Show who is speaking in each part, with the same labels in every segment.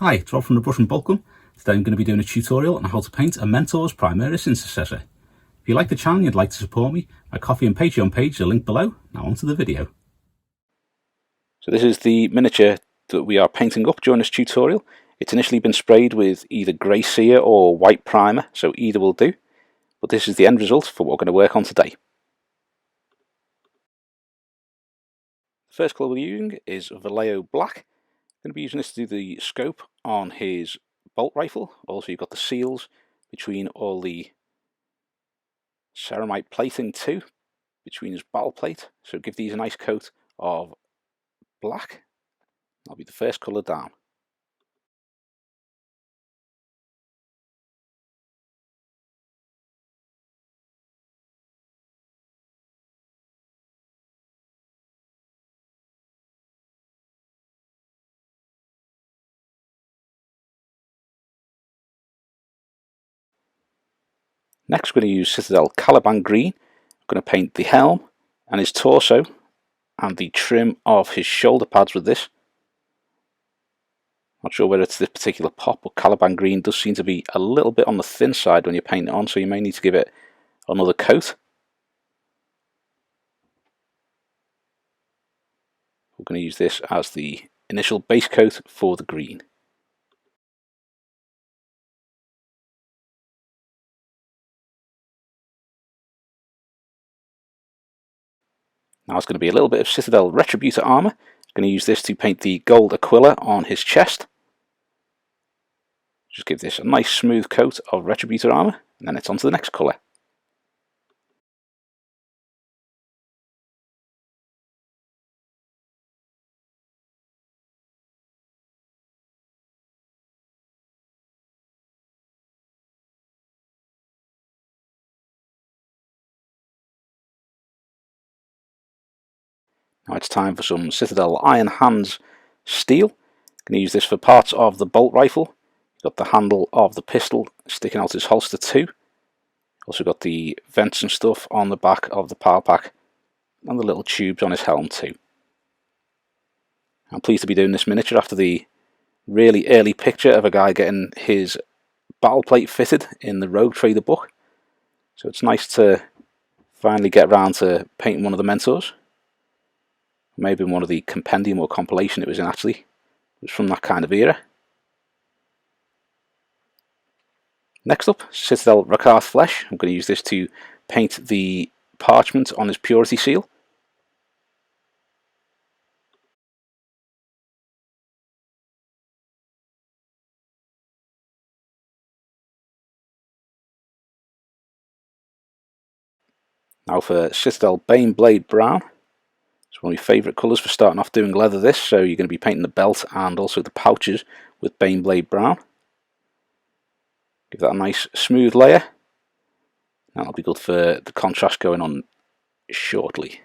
Speaker 1: Hi, it's Rob from the Brush and Boltgun. Today I'm going to be doing a tutorial on how to paint a Mentor's Primaris Intercessor. If you like the channel and you'd like to support me, my Ko-fi and Patreon page are linked below. Now onto the video. So this is the miniature that we are painting up during this tutorial. It's initially been sprayed with either grey cere or white primer, so either will do. But this is the end result for what we're going to work on today. The first colour we're using is Vallejo Black. I'm going to be using this to do the scope on his bolt rifle. Also you've got the seals between all the ceramite plating too, between his battle plate. So give these a nice coat of black. That'll be the first colour down. Next we're going to use Citadel Caliban Green. I'm going to paint the helm and his torso and the trim of his shoulder pads with this. Not sure whether it's this particular pop, but Caliban Green does seem to be a little bit on the thin side when you paint it on, so you may need to give it another coat. We're going to use this as the initial base coat for the green. Now it's going to be a little bit of Citadel Retributer Armor. I'm going to use this to paint the gold Aquila on his chest. Just give this a nice smooth coat of Retributer Armor, and then it's on to the next colour. Now it's time for some Citadel Iron Hands steel. I'm going to use this for parts of the bolt rifle. You've got the handle of the pistol sticking out his holster too. Also got the vents and stuff on the back of the power pack and the little tubes on his helm too. I'm pleased to be doing this miniature after the really early picture of a guy getting his battle plate fitted in the Rogue Trader book. So it's nice to finally get around to painting one of the mentors. Maybe in one of the Compendium or Compilation it was in actually. It was from that kind of era. Next up, Citadel Rakhar Flesh. I'm going to use this to paint the parchment on his purity seal. Now for Citadel Baneblade Brown. It's one of my favourite colours for starting off doing leather this, so you're going to be painting the belt and also the pouches with Baneblade Brown. Give that a nice smooth layer. That'll be good for the contrast going on shortly.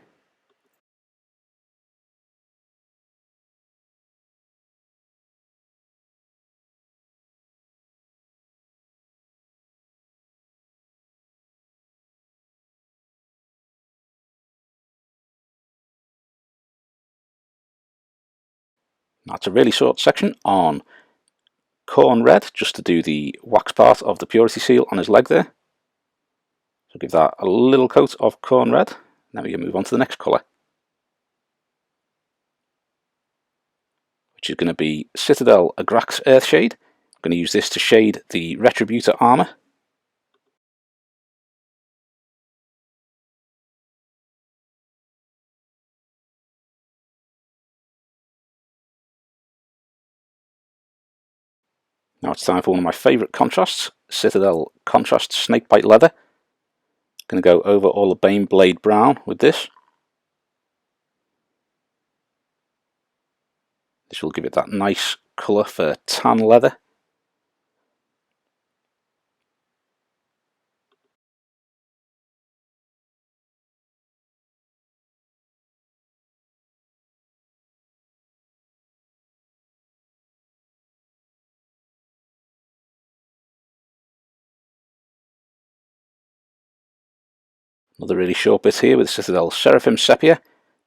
Speaker 1: Now it's a really short section on corn red, just to do the wax part of the purity seal on his leg there. So give that a little coat of corn red. Now we can move on to the next colour, which is going to be Citadel Agrax Earthshade. I'm going to use this to shade the Retributer Armor. Now it's time for one of my favourite contrasts, Citadel Contrast Snakebite Leather. I'm going to go over all the Baneblade Brown with this. This will give it that nice colour for tan leather. Another really short bit here with Citadel Seraphim Sepia,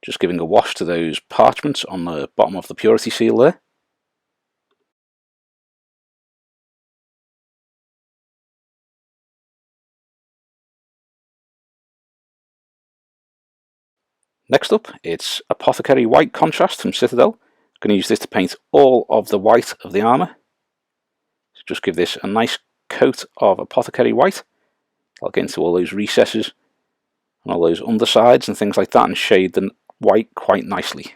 Speaker 1: just giving a wash to those parchments on the bottom of the purity seal there. Next up, it's Apothecary White contrast from Citadel. I'm going to use this to paint all of the white of the armour. So just give this a nice coat of Apothecary White. I'll get into all those recesses and all those undersides and things like that and shade the white quite nicely.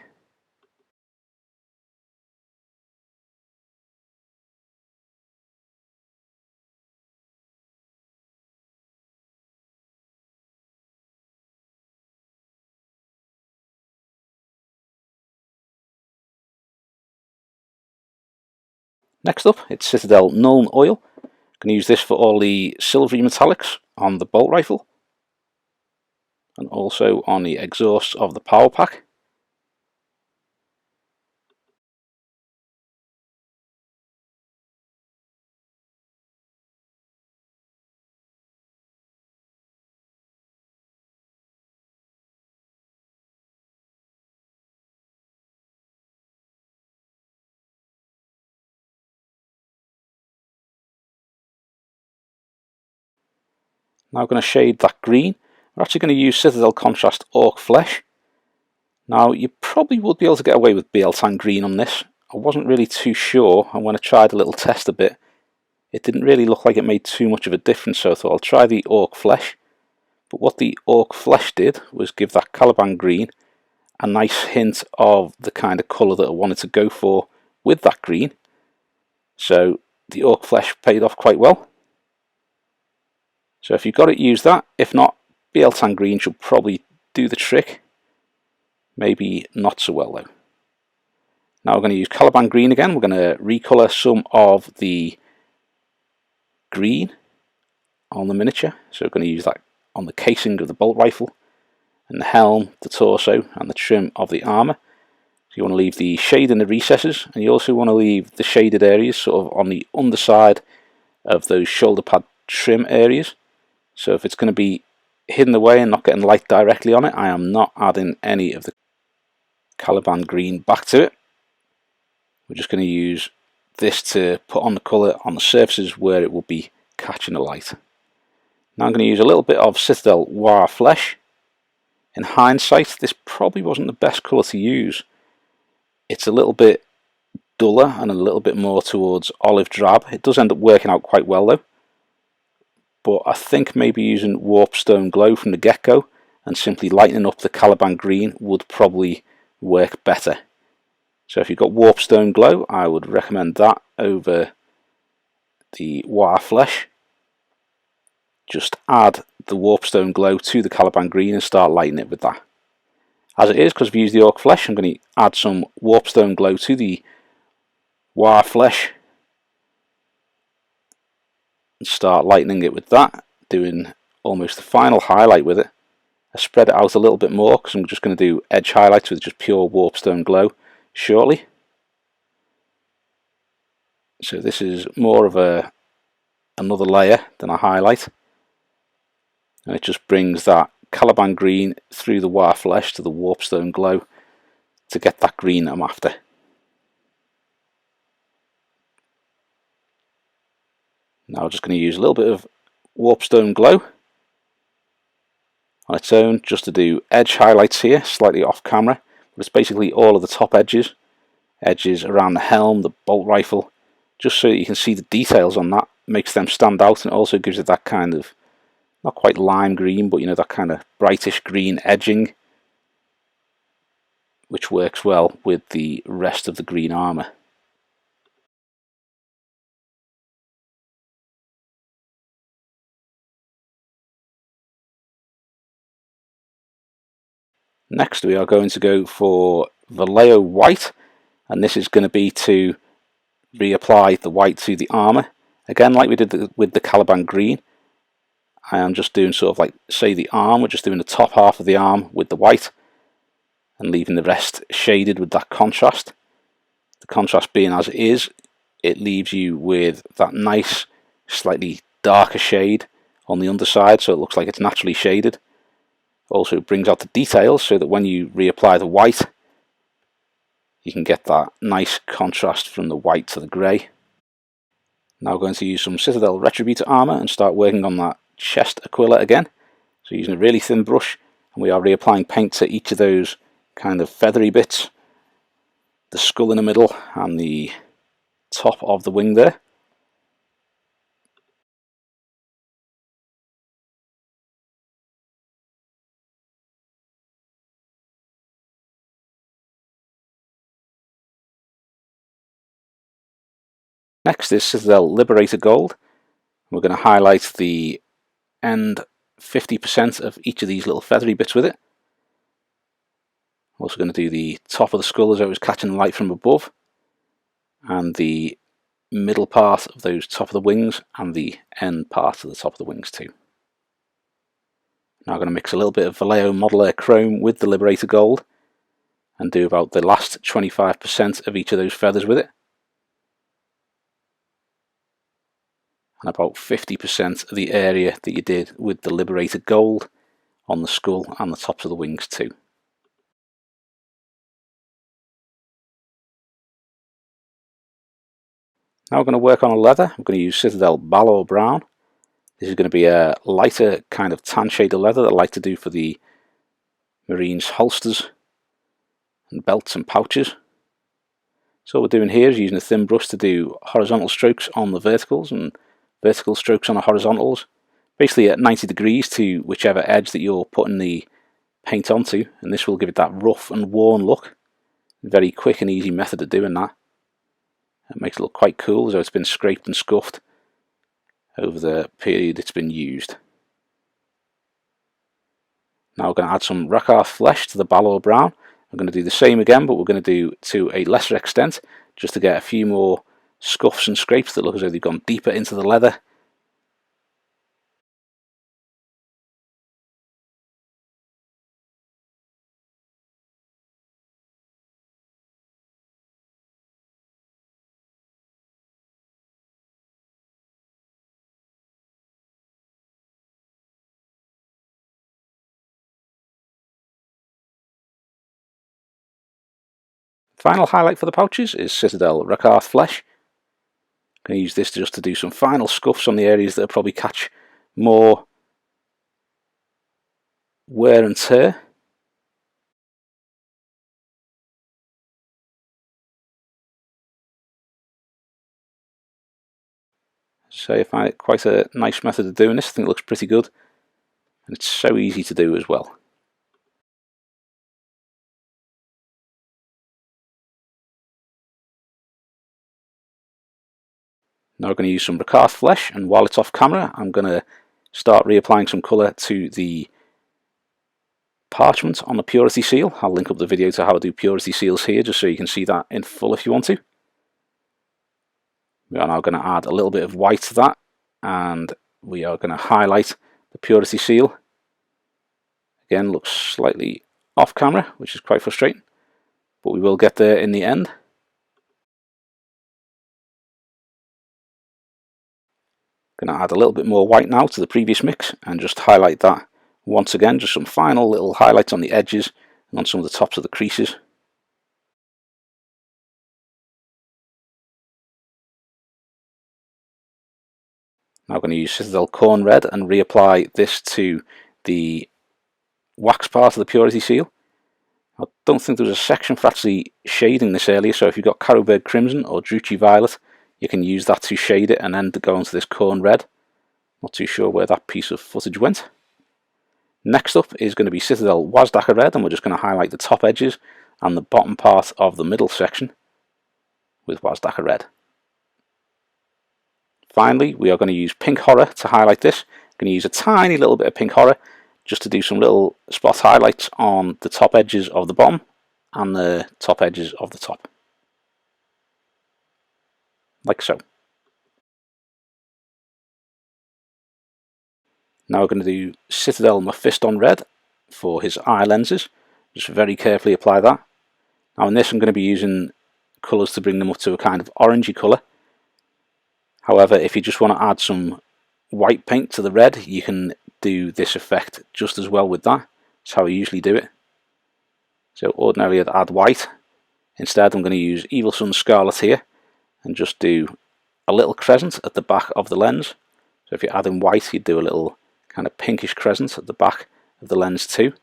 Speaker 1: Next up, it's Citadel Gnome Oil. I'm going to use this for all the silvery metallics on the bolt rifle and also on the exhausts of the power pack. Now I'm going to shade that green. We're actually going to use Citadel Contrast Orc Flesh. Now you probably would be able to get away with BL-Tan green on this. I wasn't really too sure, and when I tried a little test a bit, it didn't really look like it made too much of a difference, so I thought I'll try the Orc Flesh. But what the Orc Flesh did was give that Caliban Green a nice hint of the kind of colour that I wanted to go for with that green. So the Orc Flesh paid off quite well. So if you've got it, use that. If not, BL-Tan green should probably do the trick. Maybe not so well though. Now we're going to use Caliban Green again. We're going to recolour some of the green on the miniature. So we're going to use that on the casing of the bolt rifle and the helm, the torso and the trim of the armour. So you want to leave the shade in the recesses, and you also want to leave the shaded areas sort of on the underside of those shoulder pad trim areas. So if it's going to be hidden away and not getting light directly on it, I am not adding any of the Caliban Green back to it. We're just going to use this to put on the colour on the surfaces where it will be catching the light. Now I'm going to use a little bit of Citadel Waaagh Flesh. In hindsight, this probably wasn't the best colour to use. It's a little bit duller and a little bit more towards olive drab. It does end up working out quite well though. But I think maybe using Warpstone Glow from the get-go and simply lightening up the Caliban Green would probably work better. So if you've got Warpstone Glow, I would recommend that over the Waaagh Flesh. Just add the Warpstone Glow to the Caliban Green and start lighting it with that. As it is, because we've used the Orc Flesh, I'm going to add some Warpstone Glow to the Waaagh Flesh and start lightening it with that, doing almost the final highlight with it. I spread it out a little bit more because I'm just going to do edge highlights with just pure Warpstone Glow shortly. So this is more of another layer than a highlight, and it just brings that Caliban Green through the Waaagh Flesh to the Warpstone Glow to get that green I'm after. Now I'm just going to use a little bit of Warpstone Glow on its own just to do edge highlights here, slightly off camera, but it's basically all of the top edges around the helm, the bolt rifle, just so that you can see the details on that, makes them stand out, and it also gives it that kind of, not quite lime green, but you know, that kind of brightish green edging, which works well with the rest of the green armour. Next we are going to go for Vallejo White, and this is going to be to reapply the white to the armour. Again, like we did with the Caliban Green, I am just doing sort of like, say, the arm, we're just doing the top half of the arm with the white and leaving the rest shaded with that contrast. The contrast being as it is, it leaves you with that nice, slightly darker shade on the underside, so it looks like it's naturally shaded. Also, it brings out the details so that when you reapply the white, you can get that nice contrast from the white to the grey. Now we're going to use some Citadel Retributer Armor and start working on that chest Aquila again. So using a really thin brush, And we are reapplying paint to each of those kind of feathery bits, the skull in the middle and the top of the wing there. Next is Citadel Liberator Gold. We're going to highlight the end 50% of each of these little feathery bits with it. I'm also going to do the top of the skull as though it was catching light from above, and the middle part of those top of the wings, and the end part of the top of the wings too. Now I'm going to mix a little bit of Vallejo Model Air Chrome with the Liberator Gold and do about the last 25% of each of those feathers with it, and about 50% of the area that you did with the Liberator Gold on the skull and the tops of the wings too. Now we're going to work on a leather. I'm going to use Citadel Balor Brown. This is going to be a lighter kind of tan shade of leather that I like to do for the Marines holsters and belts and pouches. So what we're doing here is using a thin brush to do horizontal strokes on the verticals and vertical strokes on the horizontals, basically at 90 degrees to whichever edge that you're putting the paint onto, and this will give it that rough and worn look. Very quick and easy method of doing that. It makes it look quite cool as though it's been scraped and scuffed over the period it's been used. Now we're going to add some Rakhar Flesh to the Balor Brown. I'm going to do the same again, but we're going to do to a lesser extent, just to get a few more scuffs and scrapes that look as though they've gone deeper into the leather. Final highlight for the pouches is Citadel Recarth Flesh. I'm going to use this just to do some final scuffs on the areas that will probably catch more wear and tear. So I find it quite a nice method of doing this. I think it looks pretty good, and it's so easy to do as well. Now we're going to use some Rakhar Flesh, and while it's off camera I'm going to start reapplying some colour to the parchment on the purity seal. I'll link up the video to how to do purity seals here just so you can see that in full if you want to. We are now going to add a little bit of white to that, and we are going to highlight the purity seal. Again, looks slightly off camera, which is quite frustrating, but we will get there in the end. Going to add a little bit more white now to the previous mix and just highlight that once again, just some final little highlights on the edges and on some of the tops of the creases. Now I'm going to use Citadel Corn Red and reapply this to the wax part of the purity seal. I don't think there was a section for actually shading this earlier, so if you've got Carrowbird Crimson or Druchii Violet, you can use that to shade it and then go onto this Corn Red. Not too sure where that piece of footage went. Next up is going to be Citadel Waaagh Red, and we're just going to highlight the top edges and the bottom part of the middle section with Waaagh Red. Finally, we are going to use Pink Horror to highlight this. I'm going to use a tiny little bit of Pink Horror just to do some little spot highlights on the top edges of the bottom and the top edges of the top. Like so. Now we're going to do Citadel Mephiston Red for his eye lenses. Just very carefully apply that. Now in this I'm going to be using colours to bring them up to a kind of orangey colour. However, if you just want to add some white paint to the red, you can do this effect just as well with that. That's how I usually do it. So ordinarily I'd add white. Instead I'm going to use Evil Sunz Scarlet here and just do a little crescent at the back of the lens. So if you're adding white, you'd do a little kind of pinkish crescent at the back of the lens too.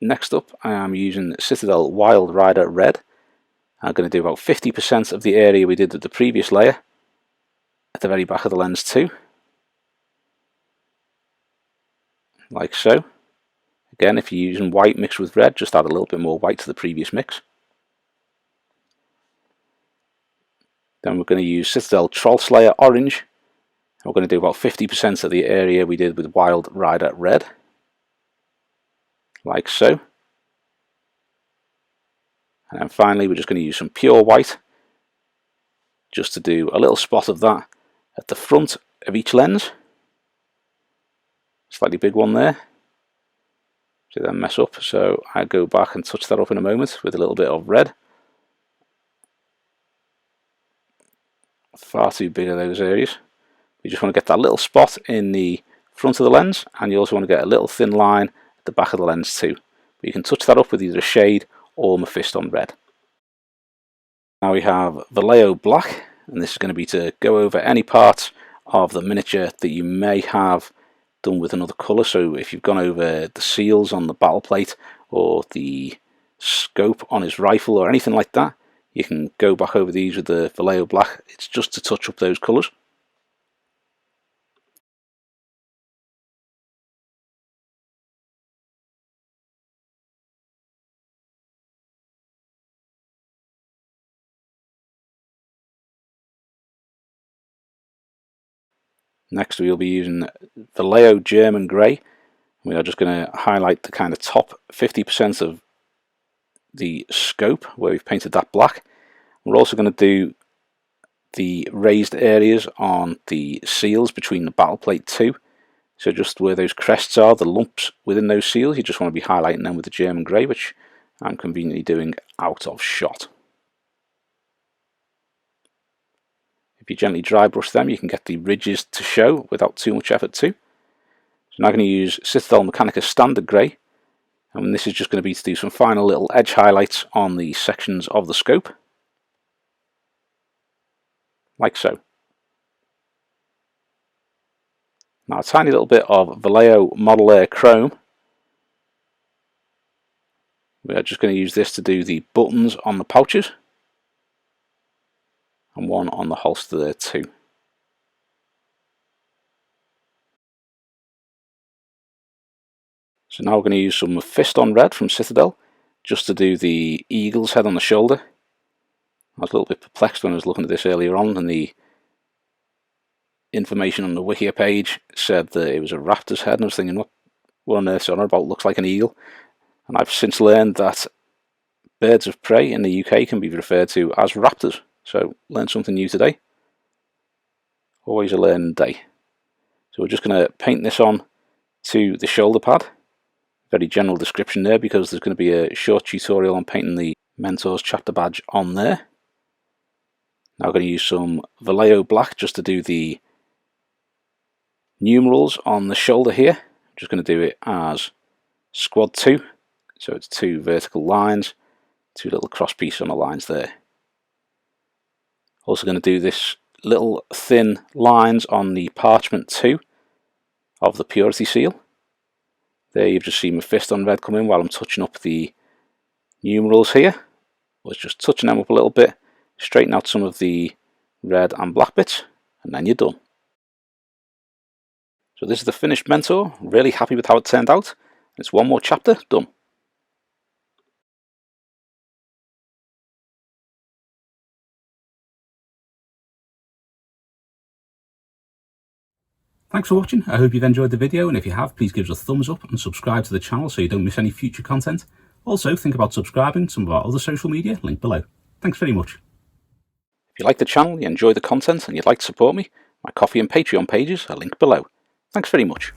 Speaker 1: Next up, I am using Citadel Wild Rider Red. I'm going to do about 50% of the area we did with the previous layer at the very back of the lens too, like so. Again, if you're using white mixed with red, just add a little bit more white to the previous mix. Then we're going to use Citadel Troll Slayer Orange. We're going to do about 50% of the area we did with Wild Rider Red, like so. And then finally we're just going to use some pure white, just to do a little spot of that at the front of each lens. Slightly big one there. So then mess up, so I go back and touch that up in a moment with a little bit of red. Far too big of those areas. You just want to get that little spot in the front of the lens, and you also want to get a little thin line at the back of the lens too. But you can touch that up with either a shade or Mephiston Red. Now we have Vallejo Black, and this is going to be to go over any part of the miniature that you may have done with another colour. So if you've gone over the seals on the battle plate or the scope on his rifle or anything like that, you can go back over these with the Vallejo Black. It's just to touch up those colours. Next we'll be using Vallejo German Grey. We are just going to highlight the kind of top 50% of the scope where we've painted that black. We're also going to do the raised areas on the seals between the battle plate too. So just where those crests are, the lumps within those seals, you just want to be highlighting them with the German Grey, which I'm conveniently doing out of shot. If you gently dry brush them, you can get the ridges to show without too much effort too. So now I'm going to use Citadel Mechanica Standard Grey, and this is just going to be to do some final little edge highlights on the sections of the scope, like so. Now a tiny little bit of Vallejo Model Air Chrome. We are just going to use this to do the buttons on the pouches, and one on the holster there too. So now we're going to use some Mephiston Red from Citadel, just to do the eagle's head on the shoulder. I was a little bit perplexed when I was looking at this earlier on, and the information on the Wikia page said that it was a raptor's head, and I was thinking, what on earth's on about, looks like an eagle. And I've since learned that birds of prey in the UK can be referred to as raptors. So learned something new today. Always a learning day. So we're just going to paint this on to the shoulder pad. Very general description there, because there's going to be a short tutorial on painting the Mentor's chapter badge on there. Now we're going to use some Vallejo Black just to do the numerals on the shoulder here. I'm just going to do it as squad 2. So it's 2 vertical lines, 2 little cross pieces on the lines there. Also going to do this little thin lines on the parchment 2 of the purity seal. There you've just seen Mephiston Red come in while I'm touching up the numerals here. I was just touching them up a little bit, straighten out some of the red and black bits, and then you're done. So this is the finished Mentor. Really happy with how it turned out. It's one more chapter done. Thanks for watching. I hope you've enjoyed the video, and if you have, please give us a thumbs up and subscribe to the channel so you don't miss any future content. Also, think about subscribing to some of our other social media, linked below. Thanks very much. If you like the channel, you enjoy the content, and you'd like to support me, my Ko-fi and Patreon pages are linked below. Thanks very much.